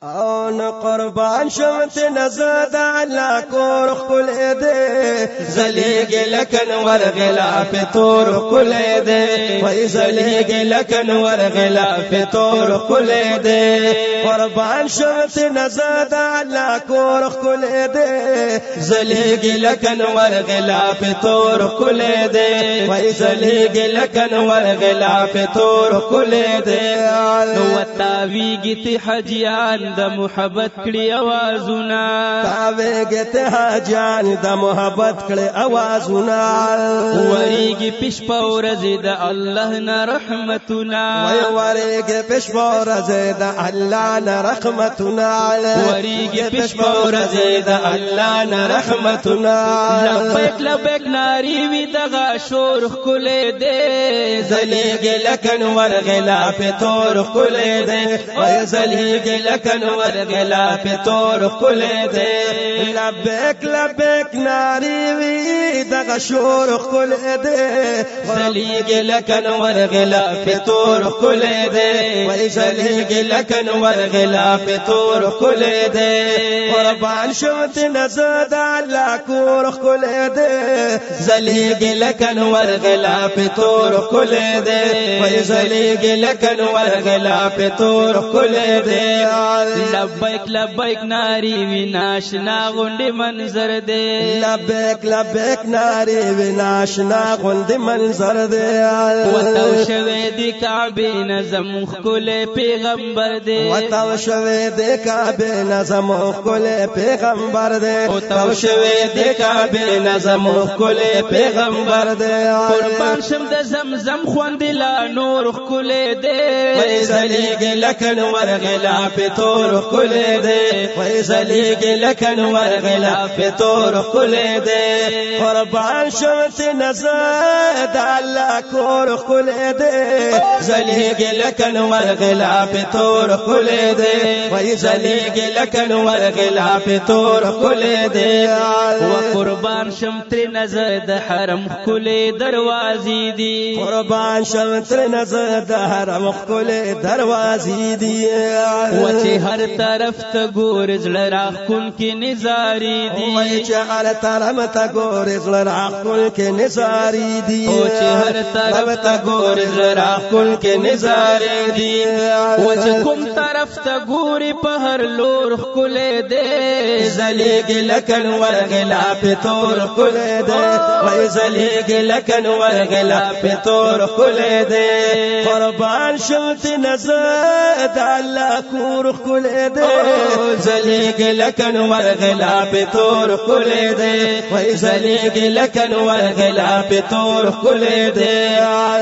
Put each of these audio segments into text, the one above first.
او نه قربان شمت نزد الله کور خل دے زلیگ لکن ورغلا پتور خل دے وای زلیگ لکن ورغلا پتور خل دے قربان شمت نزد الله کور خل دے زلیگ لکن ورغلا پتور خل دے وای زلیگ لکن ورغلا پتور خل دے نو تاویږي ته حجیان د محبت کړي اوازونه تاویږي ته حجیان د محبت کړي اوازونه وریږي پښ په ورځ د الله نه رحمتونه وریږي پښ په ورځ د الله نه رحمتونه وریږي پښ په ورځ د الله نه رحمتونه لبیک لبیک ناری وی دغه شور خله دې زلیګ لکن ورغلا په تور خله دے وای زلیگ لکن ورغلا پہ تور خلے دے لبیک لبیک ناری وی دغه شور خلے دے زلیگ لکن ورغلا پہ تور خلے دے وای زلیگ لکن ورغلا پہ تور خلے دے قربان شوت نزد الله کور خلے دے زلیگ لکن ورغلا پہ تور خلے دے وای زلیگ لکن ورغلا پہ تور خلے دے لبیک لبیک ناری وی ناشنا غونډه منظر دے لبیک لبیک ناری وی ناشنا غونډه منظر دے وتو شوه دی کعبه نظم خل پیغمبر دے وتو شوه دی کعبه نظم خل پیغمبر دے وتو شوه دی کعبه نظم خل پیغمبر دے قربان شم د زمزم خوند لا نور خل دے زلیگ لکن ورغلا پہ تور خلے دے وای زلیگ لکن ورغلا پہ تور خلے دے قربان شمت نزد الله کور خلے دے زلیگ لکن ورغلا پہ تور خلے دے وای زلیگ لکن ورغلا پہ تور خلے دے و قربان شمت نزد حرم خلے دروازې دی قربان شمت نزد حرم خلے دروازې دی وچه هر طرف ته ګور زړه راخون کې نزاری دی وچه هر طرف ته ګور زړه راخون کې نزاری دی وچه هر طرف ته ګور زړه راخون کې نزاری دی وچه کوم طرف ته ګور په هر لور خله دی زلیګ لکن ورغلا په تور خله دی وای زلیګ لکن ورغلا په تور خله دی قربان شوت نزد الله کور خله دے زلیگ لکن ورغلا پہ تور خلے دے وای زلیگ لکن ورغلا پہ تور خلے دے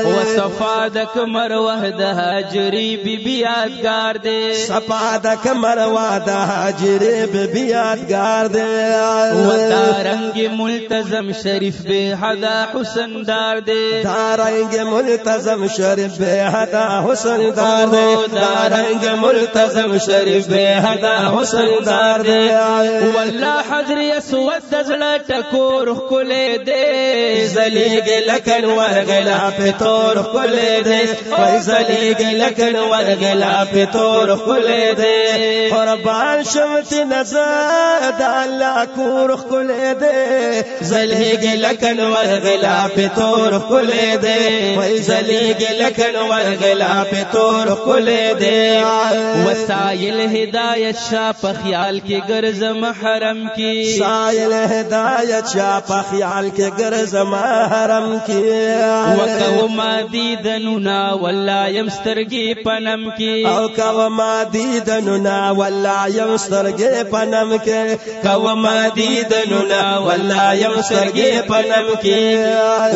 وصفا د مروه د هاجری بی بی یادگار دے صفا د مروه د هاجری بی بی یادگار دے ودارنگ ملتزم شریف بے حدا حسن دار دے دارنگ ملتزم شریف بے حدا حسن دار دے دارنگ ملتزم شریف بے حدا حسن دار دے والله حضر اسود دزلا ٹکور خلے دے زلیگ لکن ورغلا پہ تور خلے دے وای زلیگ لکن ورغلا پہ تور خلے دے قربان شمت نزد الله کور خلے دے زلیگ لکن ورغلا پہ تور خلے دے وای زلیگ لکن ورغلا پہ تور خلے دے وسائل ہدایت شاہ پا خیال کے گرز محرم کی سائل ہدایت شاہ پا خیال کے گرز محرم کی وکو ما دیدنونا واللہ یمسترگی پنم کی او کو ما دیدنونا واللہ یمسترگی پنم کے کو ما دیدنونا واللہ یمسترگی پنم کی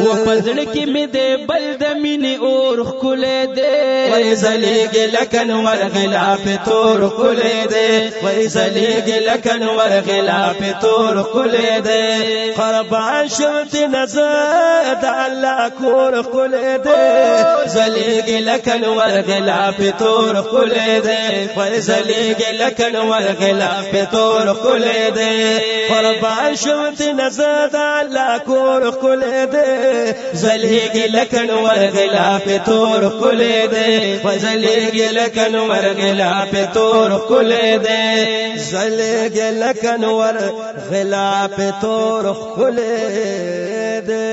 وپزڑ کی میں دے بلد منی اور خلے دے وای زلیگ لکن ورغلا پہ تور خلے دے وای زلیگ لکن ورغلا پہ تور خلے دے قربان شمت نزد الله کور خلے دے زلیگ لکن ورغلا پہ تور خلے دے وای زلیگ لکن ورغلا پہ تور خلے دے قربان شمت نزد الله کور خلے دے زلیگ لکن ورغلا پہ تور خلے دے وای زلیگ لکن ورغلا پہ تور تور کله دے زلګ لکن ور غلا په تور کله دے